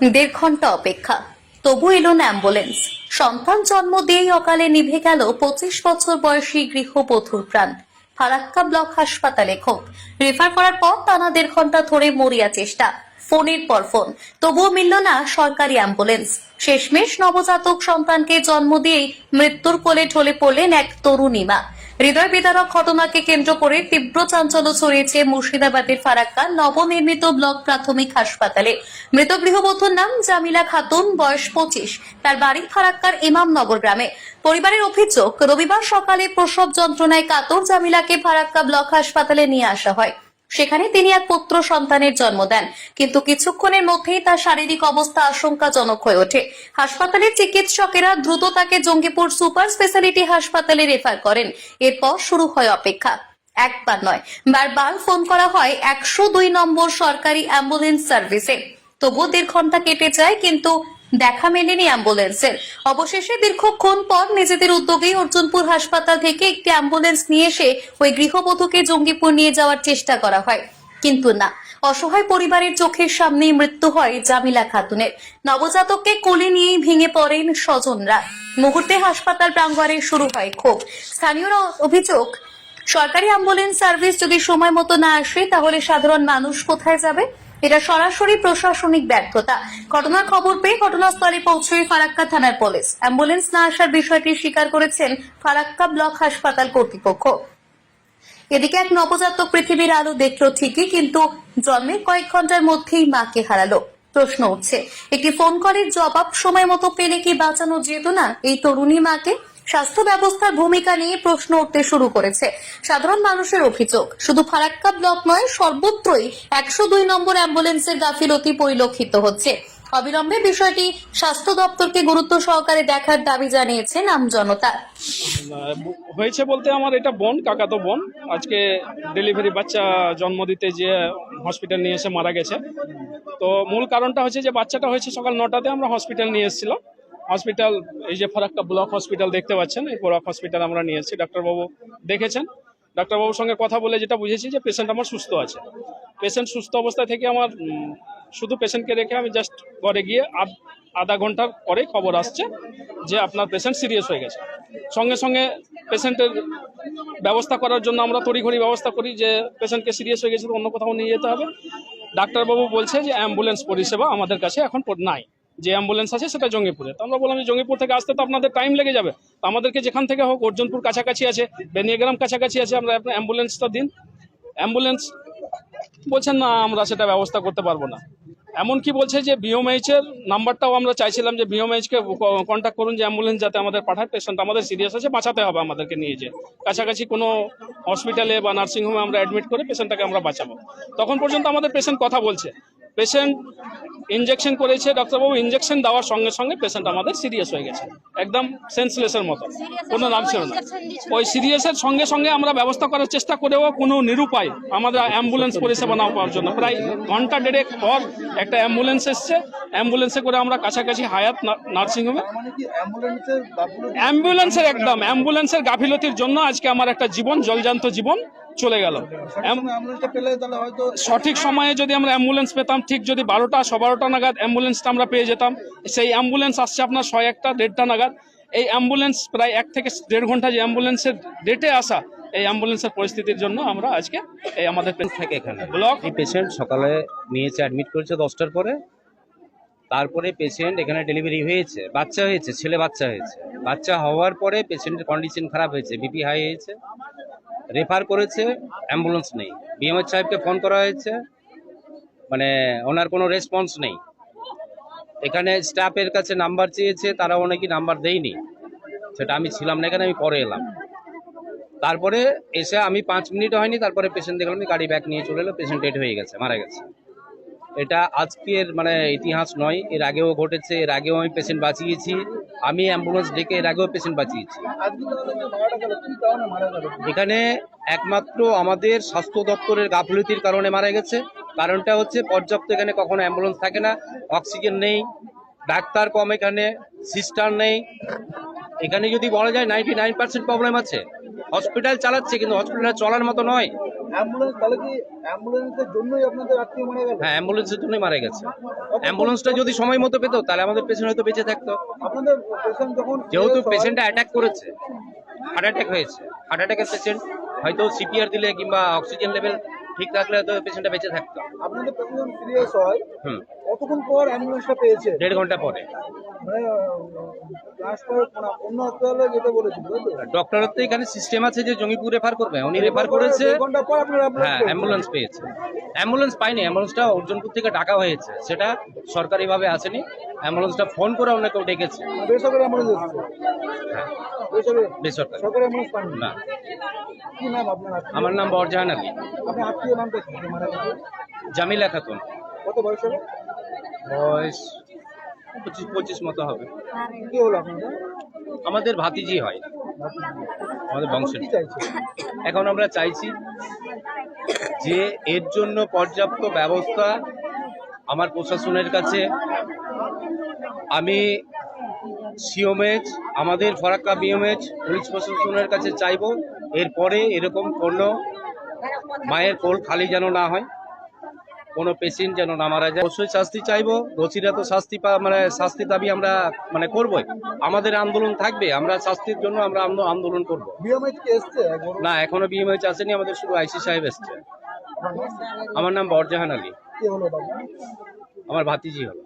দেড় ঘন্টা অপেক্ষা, তবু এলো না অ্যাম্বুলেন্স। সন্তান জন্ম দিয়েই অকালে নিভে গেল 25 বছর বয়সী গৃহবধূর প্রাণ। ফারাক্কা ব্লক হাসপাতালে ক্ষোভ, রেফার করার পর টানা দেড় ঘন্টা ধরে মরিয়া চেষ্টা, ফোনের পর ফোন, তবুও মিলল না সরকারি অ্যাম্বুলেন্স। শেষমেশ নবজাতক সন্তানকে জন্ম দিয়েই মৃত্যুর কোলে ঢলে পড়লেন এক তরুণী মা। হৃদয় বিদারক ঘটনাকে কেন্দ্র করে তীব্র চাঞ্চল্য ছড়িয়েছে মুর্শিদাবাদের ফারাক্কা নবনির্মিত ব্লক প্রাথমিক হাসপাতালে। মৃত গৃহবধূর নাম জামিলা খাতুন, বয়স 25। তার বাড়ি ফারাক্কার ইমামনগর গ্রামে। পরিবারের অভিযোগ, রবিবার সকালে প্রসব যন্ত্রণায় কাতর জামিলাকে ফারাক্কা ব্লক হাসপাতালে নিয়ে আসা হয়। সেখানে তিনি এক পুত্র সন্তানের জন্ম দেন, কিন্তু কিছুক্ষণের মধ্যেই তার শারীরিক অবস্থা আশঙ্কাজনক হয়ে ওঠে। হাসপাতালের চিকিৎসকেরা দ্রুত তাকে জঙ্গিপুর সুপার স্পেশালিটি হাসপাতালে রেফার করেন। এরপর শুরু হয় অপেক্ষা। একবার নয়, বারবার ফোন করা হয় 102 নম্বর সরকারি অ্যাম্বুলেন্স সার্ভিসে। তবুও দেড় ঘন্টা কেটে যায়, কিন্তু দেখা মেলেনি অ্যাম্বুলেন্সের। অবশেষে দীর্ঘক্ষণ পর নিজেদের উদ্যোগেই অর্জুনপুর হাসপাতাল থেকে একটি অ্যাম্বুলেন্স নিয়ে এসে ওই গৃহবধূকে জঙ্গিপুর নিয়ে যাওয়ার চেষ্টা করা হয়, কিন্তু না। অসহায় পরিবারের চোখের সামনেই মৃত্যু হয় জামিলা খাতুনের। নবজাতককে কোলে নিয়েই ভেঙে পড়েন স্বজনরা। মুহূর্তে হাসপাতাল প্রাঙ্গণে শুরু হয় ক্ষোভ। স্থানীয়রা অভিযোগ, সরকারি অ্যাম্বুলেন্স সার্ভিস যদি সময় মতো না আসে, তাহলে সাধারণ মানুষ কোথায় যাবে? এটা সরাসরি প্রশাসনিক ব্যর্থতা। ঘটনার খবর পেয়ে ঘটনাস্থলে পৌঁছয় ফারাক্কা থানার পুলিশ। অ্যাম্বুলেন্স না আসার বিষয়টি স্বীকার করেছেন ফারাক্কা ব্লক হাসপাতাল কর্তৃপক্ষ। এদিকে এক নবজাতক পৃথিবীর আলো দেখলো ঠিকই, কিন্তু জন্মের কয়েক ঘন্টার মধ্যেই মাকে হারালো। প্রশ্ন উঠছে, একটি ফোন কলের জবাব সময় মতো পেলে কি বাঁচানো যেত না এই তরুণী মাকে? স্বাস্থ্য ব্যবস্থার ভূমিকা নিয়ে প্রশ্ন উঠতে শুরু করেছে। সাধারণ মানুষের অভিযোগ, শুধু ফারাক্কা ব্লক নয়, সর্বত্রই 102 নম্বর অ্যাম্বুলেন্সের গাফিলতি পরিলক্ষিত হচ্ছে। অবিলম্বে বিষয়টি স্বাস্থ্য দপ্তরকে গুরুত্ব সহকারে দেখার দাবি জানিয়েছেন আমজনতা। হয়েছে বলতে আমার এটা বোন, কাকাতো বোন। আজকে ডেলিভারি বাচ্চা জন্ম দিতে যে হসপিটাল নিয়ে এসে মারা গেছে। তো মূল কারণটা হচ্ছে যে বাচ্চাটা হয়েছে সকাল 9টাতে, আমরা হসপিটাল নিয়ে এসেছিলাম। হসপিটাল এই যে ফারাক্কা ব্লক হসপিটাল দেখতে পাচ্ছেন, এই ব্লক হসপিটাল আমরা নিয়ে এসেছি। ডাক্তারবাবু দেখেছেন, ডাক্তারবাবুর সঙ্গে কথা বলে যেটা বুঝেছি যে পেশেন্ট আমার সুস্থ আছে। পেশেন্ট সুস্থ অবস্থা থেকে আমার শুধু পেশেন্টকে রেখে আমি জাস্ট ঘরে গিয়ে আধা ঘন্টার পরে খবর আসছে যে আপনার পেশেন্ট সিরিয়াস হয়ে গেছে। সঙ্গে সঙ্গে পেশেন্টের ব্যবস্থা করার জন্য আমরা তড়িঘড়ি ব্যবস্থা করি যে পেশেন্টকে সিরিয়াস হয়ে গেছে তো অন্য কোথাও নিয়ে যেতে হবে। ডাক্তারবাবু বলছে যে অ্যাম্বুলেন্স পরিষেবা আমাদের কাছে এখন নাই, যে অ্যাম্বুলেন্স আছে সেটা জঙ্গিপুরে। তো আমরা বললাম যে জঙ্গিপুর থেকে আসতে তো আপনাদের টাইম লেগে যাবে, তো আমাদেরকে যেখান থেকে হোক, অর্জুনপুর কাছাকাছি আছে, বেনিয়াগ্রাম কাছাকাছি আছে, আমরা আপনার অ্যাম্বুলেন্সটা দিন। অ্যাম্বুলেন্স বলছেন না, আমরা সেটা ব্যবস্থা করতে পারবো না। এমনকি বলছে যে বিওমএইচ এর নাম্বারটাও আমরা চাইছিলাম যে বিওমএইচ কে কন্ট্যাক্ট করুন যে অ্যাম্বুলেন্স যাতে আমাদের পাঠায়, পেশেন্ট আমাদের সিরিয়াস আছে, বাঁচাতে হবে আমাদেরকে নিয়ে যে কাছাকাছি কোনো হসপিটালে বা নার্সিংহোমে আমরা অ্যাডমিট করে পেশেন্টটাকে আমরা বাঁচাবো। তখন পর্যন্ত আমাদের পেশেন্ট কথা বলছে। পেশেন্ট ইনজেকশন করেছে, ডাক্তারবাবু ইনজেকশন দেওয়ার সঙ্গে সঙ্গে পেশেন্ট আমাদের সিরিয়াস হয়ে গেছে, একদম সেন্সলেসের মতো, কোনো নাম ছিল না। ওই সিরিয়াসের সঙ্গে সঙ্গে আমরা ব্যবস্থা করার চেষ্টা করেও কোনো নিরুপায় আমাদের অ্যাম্বুলেন্স পরিষেবা না পাওয়ার জন্য প্রায় ঘন্টা দেড়েক পর একটা অ্যাম্বুলেন্স এসছে। অ্যাম্বুলেন্সে করে আমরা কাছাকাছি হায়াত নার্সিংহোমে, অ্যাম্বুলেন্সের গাফিলতির জন্য আজকে আমার একটা জীবন, জলজান্ত জীবন চলে গেল। সঠিক সময়ে যদি আমরা অ্যাম্বুলেন্স পেতাম, ঠিক যদি 12টা 12:15 নাগাদ অ্যাম্বুলেন্সটা আমরা পেয়ে যেতাম। সেই অ্যাম্বুলেন্স আসছে আপনার 1:01 1:30 নাগাদ। এই অ্যাম্বুলেন্স প্রায় 1 থেকে 1.5 ঘন্টা যে অ্যাম্বুলেন্সের ডেটে আসা, এই অ্যাম্বুলেন্সের পরিস্থিতির জন্য আমরা আজকে এই আমাদের থেকে এখানে ব্লক এই পেশেন্ট সকালে নিয়েছে, অ্যাডমিট করেছে 10টার পরে। তারপরে পেশেন্ট এখানে ডেলিভারি হয়েছে, বাচ্চা হয়েছে, ছেলে বাচ্চা হয়েছে। বাচ্চা হওয়ার পরে পেশেন্টের কন্ডিশন খারাপ হয়েছে, বিপি হাই হয়েছে, রেফার করেছে, অ্যাম্বুলেন্স নেই। বিএমএইচ সাহেবকে ফোন করা হয়েছে, মানে ওনার কোনো রেসপন্স নেই। এখানে স্টাফের কাছে নাম্বার চেয়েছে, তারাও নাকি নাম্বার দেয়নি। সেটা আমি ছিলাম না এখানে, আমি পরে এলাম। তারপরে এসে আমি 5 মিনিট হয়নি, তারপরে পেশেন্ট দেখলাম গাড়ি ব্যাক নিয়ে চলে এলো, পেশেন্ট ডেড হয়ে গেছে, মারা গেছে। এটা আজকের মানে ইতিহাস নয়, এর আগেও ঘটেছে। এর আগেও আমি পেশেন্ট বাঁচিয়েছি, আমি অ্যাম্বুলেন্স ডেকে এর আগেও পেশেন্ট বাঁচিয়েছি। এখানে একমাত্র আমাদের স্বাস্থ্য দপ্তরের গাফিলতির কারণে মারা গেছে। কারণটা হচ্ছে পর্যাপ্ত এখানে কখনো অ্যাম্বুলেন্স থাকে না, অক্সিজেন নেই, ডাক্তার কম, এখানে সিস্টার নেই। এখানে যদি বলা যায় 99% প্রবলেম আছে। হসপিটাল চালাচ্ছে কিন্তু হসপিটাল চলার মতো নয়। অ্যাম্বুলেন্স তাহলে কি অ্যাম্বুলেন্সের জন্যই আপনাদের আত্মীয় মারা গেল? হ্যাঁ, অ্যাম্বুলেন্সের জন্যই মারা গেছে। অ্যাম্বুলেন্সটা যদি সময় মতো পেতো তাহলে আমাদের পেশেন্ট হয়তো বেঁচে থাকতো। আপনাদের পেশেন্ট যখন যেহেতু serious হয়, পেশেন্টটা অ্যাটাক করেছে, হার্ট অ্যাটাক হয়েছে, হার্ট অ্যাটাকের পেশেন্ট হয়তো সিপিআর দিলে কিংবা অক্সিজেন লেভেল ঠিক রাখলে হয়তো পেশেন্টটা বেঁচে থাকতো। আপনাদের পেশেন্ট সিরিয়াস হয় হুম, কতক্ষণ পর অ্যাম্বুলেন্সটা পেয়েছে? 1.5 ঘন্টা পরে। মানে ট্রান্সফার অন্য হাসপাতালে যেতে বলেছিল তাই তো? ডক্টরের তো এখানে সিস্টেম আছে যে জঙ্গিপুর রেফার করবে, উনি রেফার করেছে। 2 ঘন্টা পর আপনারা হ্যাঁ, অ্যাম্বুলেন্স পেয়েছে। অ্যাম্বুলেন্স পাইনি, অ্যাম্বুলেন্সটা অর্জুনপুর থেকে ডাকা হয়েছে, সেটা সরকারিভাবে আসেনি। অ্যাম্বুলেন্সটা ফোন করে অন্য কেউ ডেকেছে। বেসরকারি অ্যাম্বুলেন্স এসেছে? হ্যাঁ, বেসরকারি সরকারি অ্যাম্বুলেন্স পাননি? না। কি নাম আপনার আত্মীয়? আমার নাম বরজাহান আলী। আপনার আত্মীয় নামটা কি যে মারা গেছে? জামিলা খাতুন, কত বয়স হবে? বয়স 25 মতো হবে। কি হলো আপনাদের? আমাদের ভাতিজি হয়, আমাদের বংশের। কি চাইছে? এখন আমরা চাইছি যে এর জন্য পর্যাপ্ত ব্যবস্থা আমার প্রশাসনের কাছে। আমি সিওমএইচ, আমাদের ফরাক্কা বিএমএইচ, পুলিশ প্রশাসনের কাছে চাইবো এরপরে এরকম কোনো মায়ের কোল খালি যেন না হয়, কোনো পেশেন্ট যেন না মারা যায়। অবশ্যই শাস্তি চাইবো, দোষীরা তো শাস্তি শাস্তি দাবি আমরা করবোই। আমাদের আন্দোলন থাকবে, আমরা শাস্তির জন্য আমরা আন্দোলন করব। বিএমএইচ কি এসছে একবার? না, এখনো বিএমএইচ আসেনি, আমাদের শুধু আইসি সাহেব এসছে। আপনার নাম? আমার নাম বরজাহান আলী, কি হলো বাবু? আমার ভাতিজি হলো।